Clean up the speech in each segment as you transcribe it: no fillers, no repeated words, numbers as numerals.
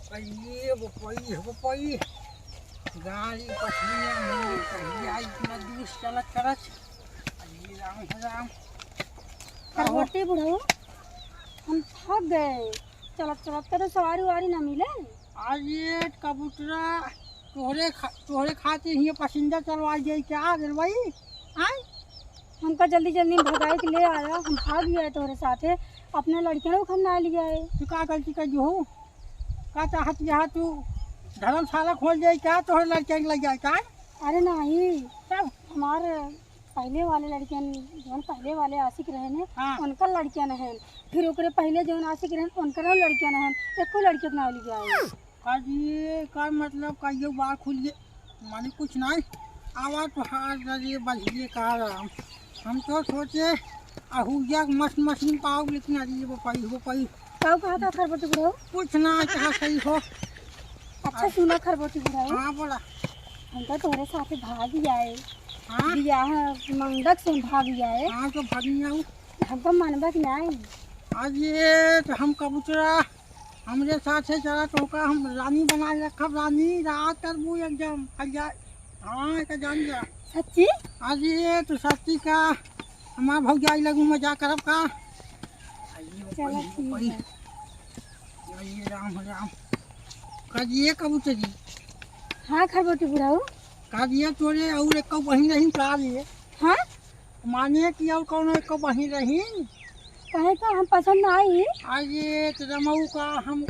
ये बपई गाड़ी पछिया में कहिया इतना दूर चलत करत। अरे राम हो राम। करवटी बुढ़ऊ हम थक गए। चलत चलत के तो सवारी वारी ना मिले। आज ये कबूतरा तोहरे खातिर ही पसंदा चलवा जाए क्या दिलवाई। आय हमका जल्दी जल्दी भगाए के ले आया। हम भाग गए तोहरे साथे। अपने लड़कियों को हम ना लिया है। तू का गलती कर जो का चाहत यहाँ तू धर्मशाला खोल जाए क्या तोहरे लड़के लग जाए क्या। अरे नहीं, सब हमारे पहले वाले लड़कियन जो पहले वाले आशिक रहे ने हाँ। उनका लड़कियां हैं। फिर ओकरे पहले जो आशिक रहे उनका लड़कियां हैं। एको लड़के ना लिया है। आज ये का मतलब का ये बार खुल गए माने कुछ नहीं आवा तो हार ये बजिए कहा राम। हम तो सोचे अहुजा मस्त मशीन पाओ लेकिन अरे ये बपई कब कहा था खरबोटी बुढ़ऊ? कुछ ना चाह सही हो। अच्छा सुना खरबोटी बुढ़ऊ, हाँ बोला। हम तो तोहरे साथे भाग जाए। हाँ बियाह मंडक से भाग जाए। हाँ तो भागी आऊँ। हमको मनबा की नहीं। आज ये तो हम कबूतरा हमरे साथ से चला तो का हम रानी बना रखा। रानी रात करबू एकदम जाए। हाँ एक जान जा सच्ची? आज ये तो सच्ची का हमारा भौजाई लगू मजा करब का। चलो ठीक है। ये राम राम। कजिए कबूतरी हाँ खरबोटी बुढ़ऊ। कजिए तोरे और एक बही रही का लिए हाँ माने कि और कौन एक बही रही। कहे का हम पसंद आई। आज ये तो रमऊ का हम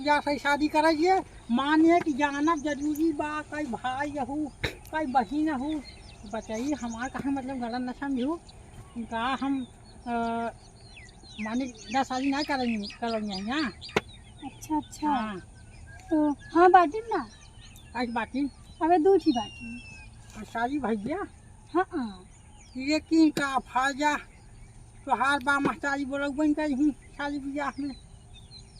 जा से शादी करिए माने कि जाना जरूरी बा। कई भाई हो कई बहन हो बताइए हमारा कहाँ मतलब गलत न समझू का हम माने 10 शादी नहीं करेंगे यहाँ। अच्छा अच्छा हाँ तो हाँ बाटी ना। आज बाकी अबे दूसरी बाटी। और शादी भैया हाँ हाँ ये की का फाजा तोहार बा महतारी बोलक बन कर ही शादी ब्याह में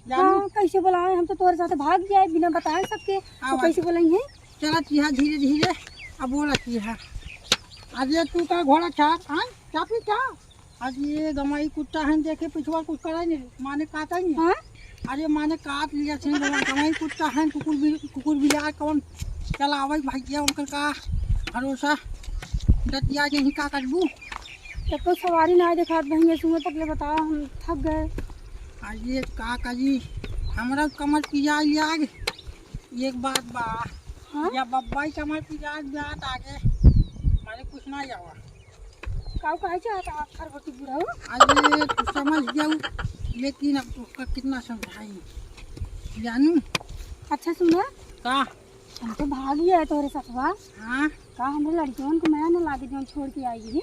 जानू। हाँ कैसे बुलाए? हम तो तोहरे साथ भाग जाए बिना बताए सबके। तो कैसे बुलाएंगे? चलत यहाँ धीरे धीरे अब बोलत यहाँ। आज ये तू का घोड़ा चाप हाँ चापी क्या। आज ये गमाई कुत्ता है देखे पिछुआ कुछ करे नहीं माने काटा नहीं। हाँ अरे माने काट लिया छे गमाई कुत्ता है कुकुर बिलार कौन चला आवे भैया उनकर का भरोसा दतिया के ही का करबू। तब तो सवारी ना दिखा बहन सुबह तक ले बताओ। हम थक गए। आज ये का कजी हमारा कमर पिजा आगे एक बात बा। हाँ या बब्बाई कमर पिजा जात आगे माने कुछ ना जावा। काऊ कहे चाहता खरबोटी बुढ़ऊ? आज ये तू समझ जाऊ लेकिन अब उसका कितना समझाई जानू। अच्छा सुना, का हम तो भाग गए तोहरे साथवा। हाँ का हमारे लड़कियों को मैं ना लागे जो छोड़ के आई ही।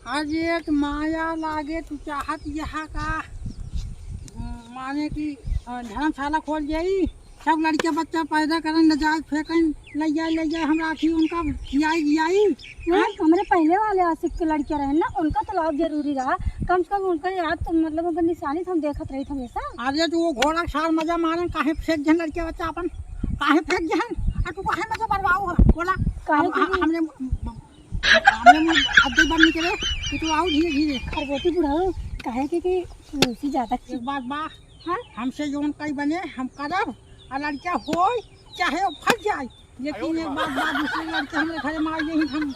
आज ये तो माया लागे तू चाहत यहाँ का माने कि धर्मशाला खोल जाई सब लड़के बच्चा पैदा करें नजायज फेंकें ले जाए हम राखी उनका खियाई हमारे पहले वाले आशिक के लड़कियां रहे ना उनका तो लाभ जरूरी रहा। कम से कम उनका याद तो मतलब उनका निशानी हम देखत रही हमेशा। आज तो वो घोड़ा साल मजा मारन काहे फेंक जन लड़के बच्चा अपन काहे फेंक जन और तू काहे मजा बर्बाऊ बोला हमने अद्दे बन निकले कि तू आओ धीरे धीरे। खरबोटी बुढ़ाऊ कहे कि उसी ज्यादा एक बात बा हाँ हमसे जोन कई बने हम करब और लड़का हो चाहे वो फंस जाए लेकिन एक बात बा दूसरे लड़के हमरे घरे मार दे हम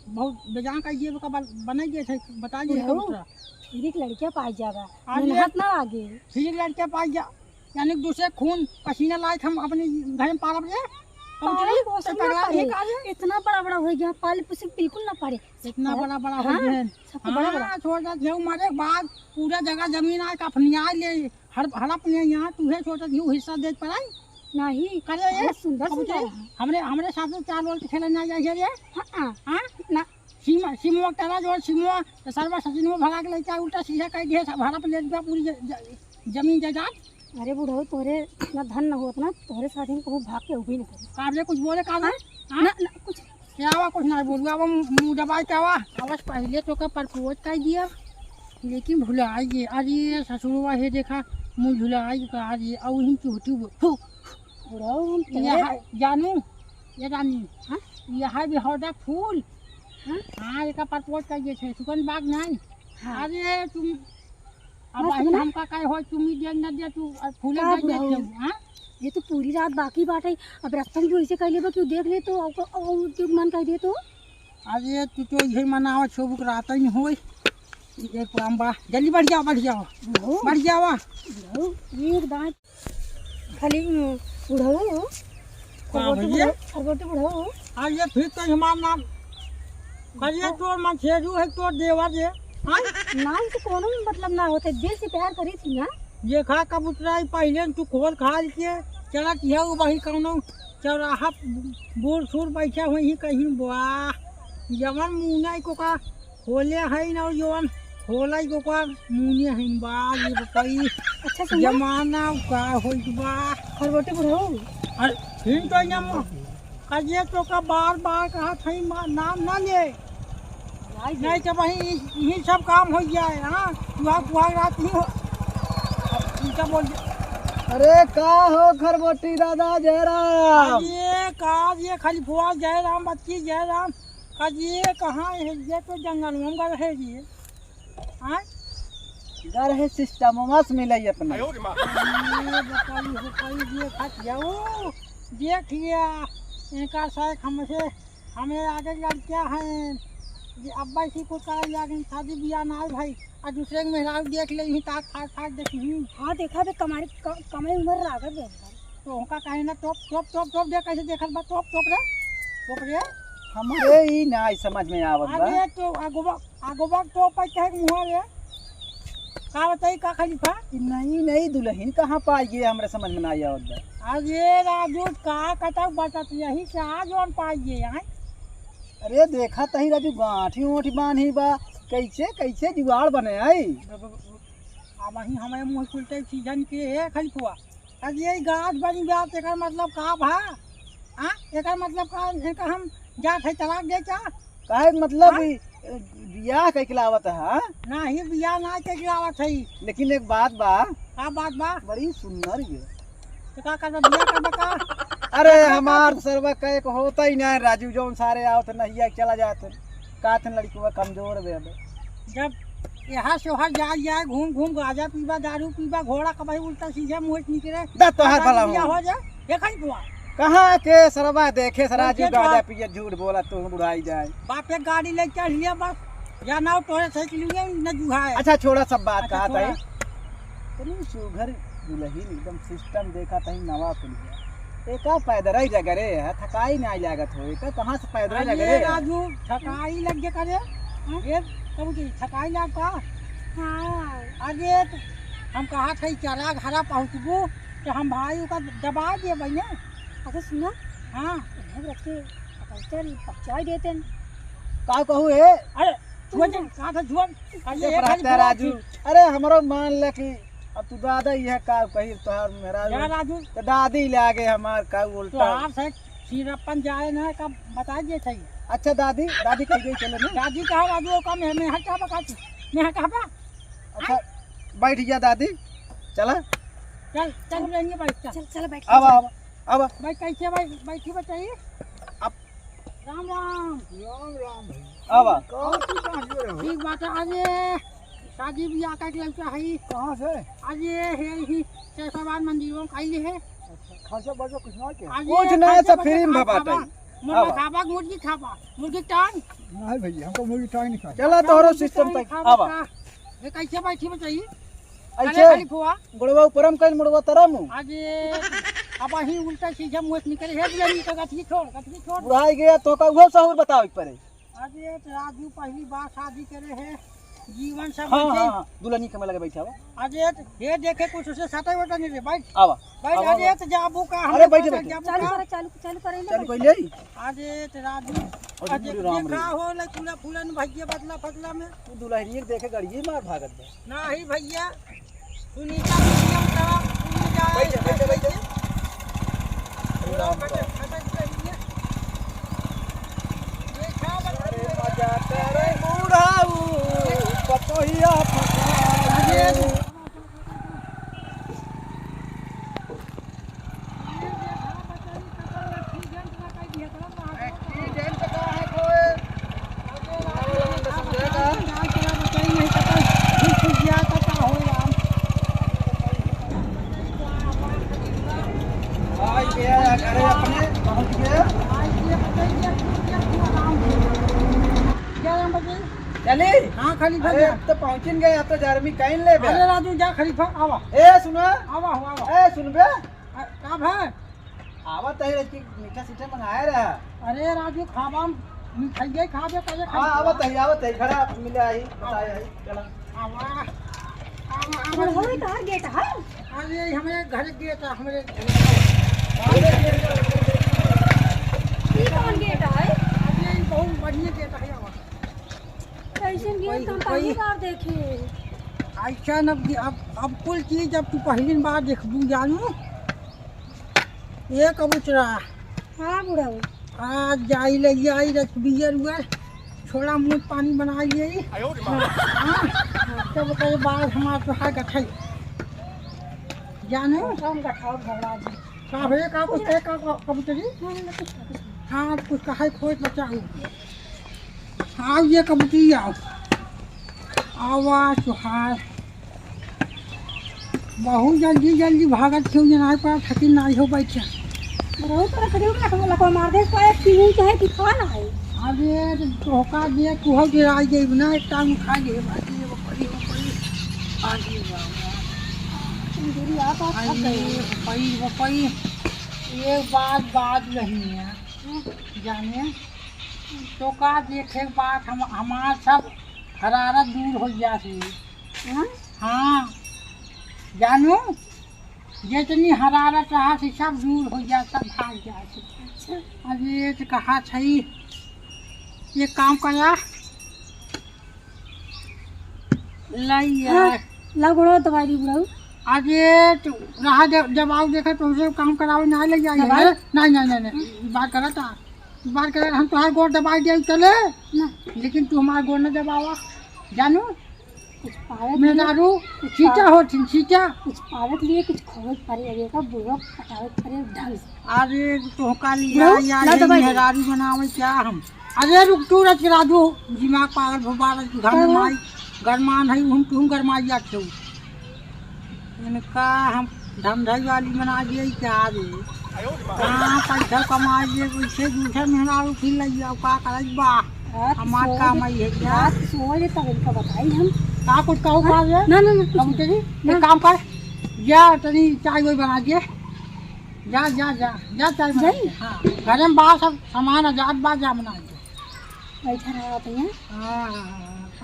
बहुत बेजान का ये का बने गए थे बता दिए फिर एक लड़कियां पाई जाएगा मेहनत ना आगे। फिर लड़के पाई जा यानी दूसरे खून पसीना लायक हम अपने घर में पालब ले इतना बड़ा बड़ा हो गया पाले पुसे बिल्कुल ना पारे। इतना बड़ा बड़ा हो गया हाँ छोड़ जा घेऊ मारे बाद पूरा जगह जमीन आए का अपनी आए ले हड़प ले यहाँ तुहे छोटा घेऊ हिस्सा दे पड़ाई नहीं करे ये सुंदर सुंदर हमरे साथ में 4 बॉल खेलने ना जाए रे। हाँ हाँ ना सीमो तेरा जो सीमो सर्वा सचिनो भगा के लेके उल्टा सीधा कर दिया हड़प ले गया पूरी जमीन जायदाद। अरे बुढ़ऊ तोरे इतना धन न होत ना तोरे साथ हम कहूँ भाग के उभी न करे। काबले कुछ बोले का ना ना कुछ क्या हुआ कुछ ना बोलूँ अब मुँह दबाई क्या हुआ अवश्य पहले तो का प्रपोज कर दिया लेकिन भुला गए। अरे ससुरवा है देखा मुँह झुलाई का अरे और ही चूटी बुढ़ऊ हम जानू ये रानी हाँ यहाँ भी हौदा फूल हाँ एक प्रपोज कर दिए थे सुगंध बाग नहीं। अरे तुम अब हमका कहे हो तुम ही दे न दे तू फूले दे हां ये तो पूरी रात बाकी बात है। अब रास्ता में भी वैसे कह ले कि देख ले तो क्यों मन कह दे तो। अरे तू तो यही मनावा छोबुक रात ही हो एक बा जल्दी बढ़ जाओ बढ़ जाओ एक दांत खाली बुढ़ाओ भैया खरगोटे बुढ़ाओ। आज ये फिर तो हमारा नाम करिए तोर मछेरू है तोर देवर जे नाम से कोनो मतलब ना होते, दिल से प्यार करी थी ना। ये खा कबूतरा पहले तू खोल खाल के चलत है वही कौनो चौराहा बूढ़ सूर बैठे हुई कहीं वाह जवन मुना को का खोले है ना जवन खोला को का मुने है वाह ये बताई अच्छा सुना जमाना का होई वाह खरगोटे बुढ़ाओ। अरे फिर तो यम कहिए तो का बार बार कहा थई नाम ना ले नहीं तो वही यही सब काम हो जाए। हाँ सुहाग रात नहीं हो क्या बोल। अरे का हो खरगोटी दादा जयराम। ये काज ये खाली फुआ जयराम बच्ची जयराम कजिए कहाँ है ये तो जंगल में गल है जी। हाँ घर है सिस्टम मस मिले अपना ये बताई हो कोई ये खा जाओ देख लिया इनका शायद हमसे हमें आगे लड़कियाँ हैं ये अब्बा इसी को कहा यार शादी ब्याह ना है भाई और दूसरे के मेहराज देख ले यहीं ताक खाक खाक देखी। हाँ देखा बे कमारी कमाई उम्र रागर दे तो उनका कहे ना टॉप दे कैसे देखल बा टॉप रे हमारे ही ना समझ में आवत बा। अरे तो आगोबा टॉप पर कहे मुंह रे का बताई का खलीफा नहीं दुल्हन कहाँ पाई गए हमरे समझ में ना आवत बा। अरे राजू का कतक बटत यही से आज और पाइए यहाँ। अरे देखा तही राजू गांठी ओठी बांधी बा कैसे जुगाड़ बने आई। अब वही हमें मुँह खुलते सीजन के है खलीफुआ अरे ये गाछ बनी बात एक मतलब का भा हाँ एक मतलब का हम जात है तलाक दे क्या काहे मतलब बियाह कई खिलावत है ना ही बिया ना के गिरावत है। लेकिन एक बात बा का बात बा बड़ी सुंदर ये तो का कर बिया कर का अरे हमार सरवा कहे को होता ही नहीं राजू जो सारे आओ तो नहिया चला जाते काथन लड़की वो कमजोर बे जब यहाँ से वहाँ जाए घूम गाजा पीबा दारू पीबा घोड़ा कभी उल्टा सीधे मुँह निकले दा तोहार भला हो जाए देखा ही बुआ कहाँ के सरवा देखे राजू गाजा पिए झूठ बोला तो बुढ़ाई जाए बाप एक गाड़ी ले चल लिया बस या ना तोरे साइकिल न जुहाए। अच्छा छोड़ा सब बात अच्छा, कहा था तुम सुघर दुल्हन एकदम सिस्टम देखा तही नवा खुल गया एक पैदल ही जगह रे है थकाई नहीं लागत हो एक कहाँ से पैदल जगह रे राजू थकाई लग गया करे ये कब की थकाई लग का। हाँ अरे हम कहा थे चला घरा पहुँचबू तो हम भाई का दबा दिए भैया। अच्छा सुना हाँ रखे चल पहुँचा देते का कहू है अरे कहा था झुआ राजू अरे हमारो मान ले कि अब तू दादा ये का कही तोहार मेरा राजू तो दादी ले आगे हमार का उल्टा तो से सिरपन जाए ना कब बता दिए थे। अच्छा दादी कह गई चलो ना दादी कहा राजू का मैं हटा बकाती मैं कहा अच्छा बैठ गया दादी चला चल रहेंगे बैठ चल बैठ अब भाई कैसे भाई बैठी बताइए अब राम राम अब ठीक बात है। आज शादी ब्याह का लड़का है कहाँ से आज है ही शेषवान मंदिरों का ही है खासा बजो कुछ ना के आज कुछ नहीं सब फिल्म भबाता मुर्गा खाबा मुर्गी खाबा मुर्गी टांग नहीं भैया हमको मुर्गी टांग नहीं खाई चला तोरो सिस्टम तक अब ये कैसे बैठी बताइए ऐसे फुआ गुड़वा ऊपरम कल मुड़वा तरम आज अब वही उल्टा सीधा मुँह निकले है बियानी का गठरी छोड़ बुढ़ाई गया तो का वो सहूर बताओ एक पर आज राजू पहली बार शादी करे है जीवन सब हाँ दुल्हनी के में लगे बैठा हुआ आज ये देखे कुछ उसे सटा वटा नहीं रे बैठ आवा बैठ आज तो जाबू का अरे बैठ चालू करे पहले आज राजू आज देखा हो ले पूरा फूलन भैया बदला फतला में तू दुल्हनी देखे गड़िए मार भागत ना ही भैया सुनीता नियम का सुनीता बैठ मजा करे बूढ़ाऊ पतोहिया फसा घरे अपने पहुंच गए। आज ये बताइए कि आराम से 11 बजे। चले हाँ खलीफा अरे जा। अब तो पहुंच गए, अब तो जर्मी कहीं ले बे। अरे राजू जा खलीफा आवा ए सुनो, आवा आवा। ए सुन बे, का भाई? आवा तही रही मीठा सीठा मंगाया रहा। अरे राजू खावा मिठाई खावे कहे हाँ आवत है खड़ा मिले आई बताए आई चला। आवा और हो कहाँ गेट है? अरे हमारे घर गए था हमारे ये कौन गेट है? अरे बहुत बढ़िया गेट है आवा। कैसे गेट हम पहली बार देखे। ऐसा अब कुल चीज जब तू पहली बार देखबू जानू ये कबूतरा हाँ बुढ़ा आज जाई ले आई रसबियर हुआ छोड़ा मुँह पानी बना लिए तब कई बार हमारे तो है गठई जाने हम गठाओ घबरा जी। का कुछ है का कबूतरी हाँ कुछ कहा खोज बचाओ। हाँ ये कबूतरी आओ आवाज सुहार बहुत जल्दी भागत क्यों जनाए पर थकी ना हो बैठे बहुत तरह करियो ना हम लको मार दे पाए पीऊ चाहे कि खाना है। अरे धोखा दे कुहो के आ जाइब ना एक टांग खा ले बाकी वो पड़ी आजी दूरी आ तो थक गई। वो पई ये बात नहीं है जाने तो का देखे बात हम हमार सब हरारत दूर हो जाती। हां हाँ जानू जितनी हरारत रहा से सब दूर हो जा सब भाग जाए। अच्छा अरे तो कहा छई ये काम करा लैया लगड़ो दवाई बुढ़ाऊ। अरे तो रहा जब आओ देखे तो उसे काम कराओ ना ले जाइए। नहीं बात करा था बात करा हम तुम्हारे गोड़ दबा दिया चले ना लेकिन तू हमारे गोड़ न दबावा जानू कुछ पावे मेदारू सीटा हो सीटा। कुछ पावे के लिए कुछ खोज पड़े अरे का बुढ़ो पटावे पड़े ढंग से। अरे तो का लो, लिया ला यार दबाई। मेहरारू बनावे क्या हम। अरे रुक तू रच राजू दिमाग पागल भोपाल घर में माई गरमान है हम तुम गरमाइया छो इनका हम धमधई वाली बना दिए क्या रे कहाँ पैसा कमा लिए वैसे दूसरे मेहरारू फिर लिया का करज बा हमार काम है क्या रात सोए तब इनको बताई हम का कुछ कहो का रे ना ना ना कबूतरी एक काम कर जा तनी चाय वही बना दिए जा जा जा जा चाय बना जाई? दे। हाँ घर में बाहर सब सामान आजाद बा जा बना दे। बैठा रहा भैया हाँ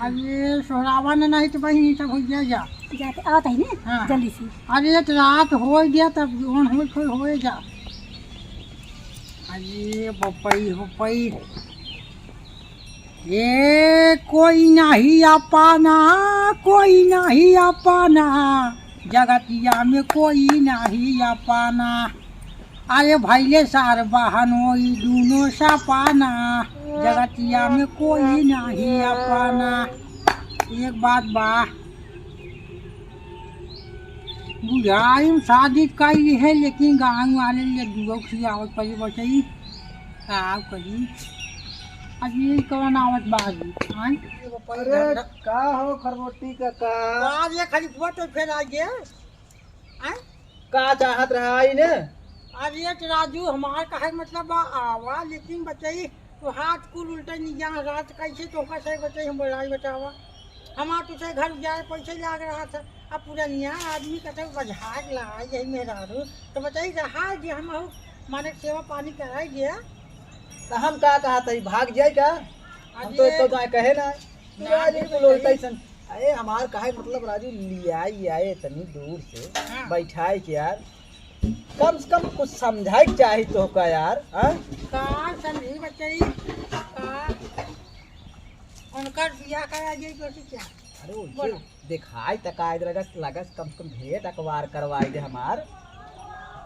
अरे सोहरावा ने नहीं तो भाई सब हो गया जा जाते आता है ना हाँ। जल्दी से। अरे तो रात हो गया तब जोन हो जा। अरे बपई ये कोई नहीं अपाना कोई नहीं अपाना जगतिया में कोई नहीं अपाना। अरे भैले सार बहनों दूनो सा पाना जगतिया में कोई नहीं अपाना। एक बात बा बुझाई शादी कई है लेकिन गाँव वाले लिए दुगो खियावत पड़ी बचाई का करी आज ये कौन आवत बाजी अरे का हो खरबोटी का आज ये खाली फोटो फिर आ गया का चाहत रहा आई ने। आज ये तो राजू हमार का है मतलब आवा लेकिन बचाई तो हाथ कुल उल्टा नहीं जा रात कैसे तो कैसे बचाई हम बोलाई बतावा हमार तुझे घर जाए पैसे लाग रहा था अब पूरा नया आदमी का तो बजहाज लगा यही मेहरारू तो बताइए रहा जी हम माने सेवा पानी कराई गया तो हम का कहा था भाग जाए का हम तो इतना जाए कहे ना राजू बोलता ही सन। अरे हमार कहे मतलब राजू लियाई आए तनी दूर से हाँ। बैठाए के यार कम से कम कुछ समझाए चाहिए तो का यार। हाँ का समझी बचाई का उनका बिया करा जाए तो क्या अरे बोलो। उनसे दिखाई तक आए लगा कम से कम भेंट अखबार करवाई दे हमार।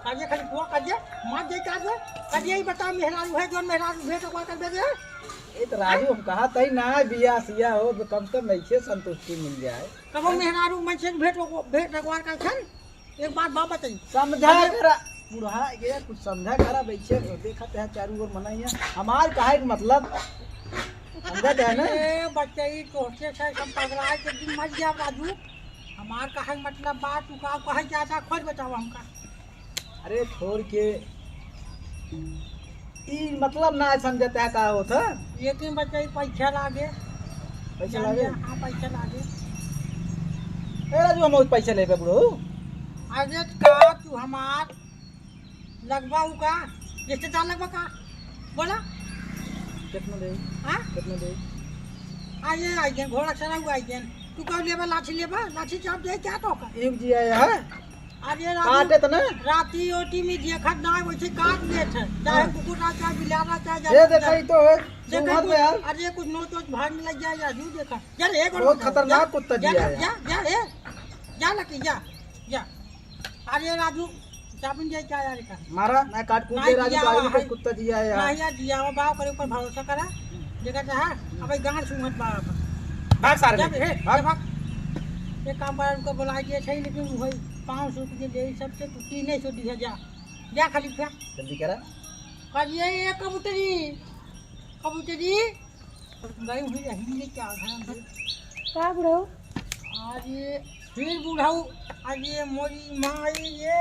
काजे खाली बुआ काजे मार दे काजे यही बता मेहरारू है जो मेहरारू भेंट अखबार कर दे दे। ये तो राजू हम कहा तही ना बिया सिया हो तो कम से कम ऐसे संतुष्टि मिल जाए। कब मेहरारू मन से भेंट अखबार कर छन एक बात बात बताई समझा करा बुढ़ा ये कुछ समझा करा बैठे देखा है चारों ओर मनाइया हमार कहे मतलब समझा है ना। ए बच्चे तोहसे से सब पगला के दिन मर गया बाजू हमार कहे मतलब बात तू का कहे ज्यादा खोज बताओ हमका। अरे छोड़ के ई मतलब ना समझते है का होता लेकिन बच्चा पैसा लागे पैसा लागे हाँ पैसा लागे। एरा जो हम पैसा लेबे बुढ़ो अरे का तू हमार लगवाऊ का रिश्तेदार लगवा का बोला कितना दे हाँ कितना दे आइए आइए घोड़ा चला हुआ आइए तू कब लेबा लाठी चाप दे क्या तो का एक जी आया है अरे काटे तो ना राती ओटी में देखत ना वैसे काट देत है चाहे कुकुर ना चाहे बिलाना चाहे ये देखा ही तो है सुमत में यार अरे कुछ नोच वोच भागने लग जाए या जू देखा यार एक और बहुत खतरनाक कुत्ता जी जा है जा जा जा लकी जा जा अरे राजू चापिन जाए क्या यार का मारा मैं काट कूद दे राजू भाई को कुत्ता जी आया ना यार यार दिया बाव करे ऊपर भरोसा करा देखा चाहे अबे गांड सुमत बाप भाग सारे जब हे भाग भाग एक काम कर उनको बुला दिया छै लेकिन वही 500 रुपये दे सबसे तू 300 दिया जा जा खाली फिर जल्दी करा करिए ये कबूतरी गई हुई रही क्या घर का बुढ़ो आज ये फिर बुढ़ाऊ आज ये मोरी माँ ये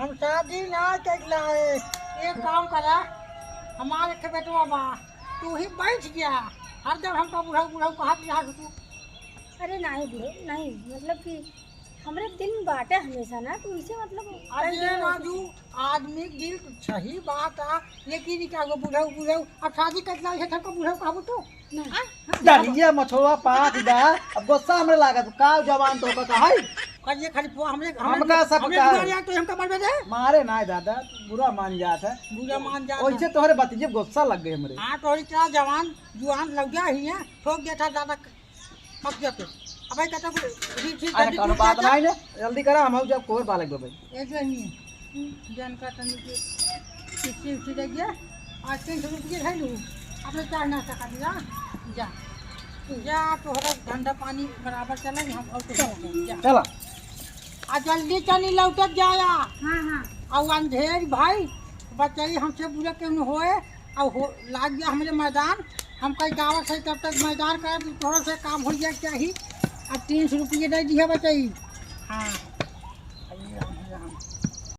हम शादी ना कैला है एक काम करा हमारे के बेटवा बा तू ही बैठ गया हर जब हमका बुढ़ाऊ बुढ़ाऊ कहा कि यहाँ तू अरे नहीं बुढ़ो नहीं मतलब कि हमरे दिल में बाटे हमेशा ना तो इसे मतलब अरे राजू आदमी दिल सही बात है लेकिन क्या वो बुढ़ाऊ बुढ़ाऊ अब शादी कैला है सबको बुढ़ाऊ कहबो तो डरिया मछोवा पाक दा अब गुस्सा हमरे लागत का जवान तो का है कहिए खाली हमरे हमका सब हमरे का है। दुआरिया तो हमका बलबे दे मारे ना दादा बुरा मान जात है बुरा मान जा ओइसे तोहरे भतीजे गुस्सा लग गए हमरे हाँ तो इतना जवान जुआन लग गया ही है ठोक दिया था ज्यादा पक गया पे अब भाई कहता अरे कोनो बात नहीं ने जल्दी करा हम जब कोर बालक बे भाई ऐसे नहीं जन का तनी के किसी रह गया आज 300 रुपये है लू अपने चाय नाश्ता कर दिया जा जा तो हर धंधा पानी बराबर चले हम और कुछ नहीं जा चला आ जल्दी चली लौटत जाया हाँ हाँ और अंधेर भाई बचाई हमसे बुरा क्यों होए और हो लाग गया हमारे मैदान हम कई गाँव से तब तक मैदान कर थोड़ा सा काम हो जाए चाहिए अब 300 रुपये दे दिया बचाई हाँ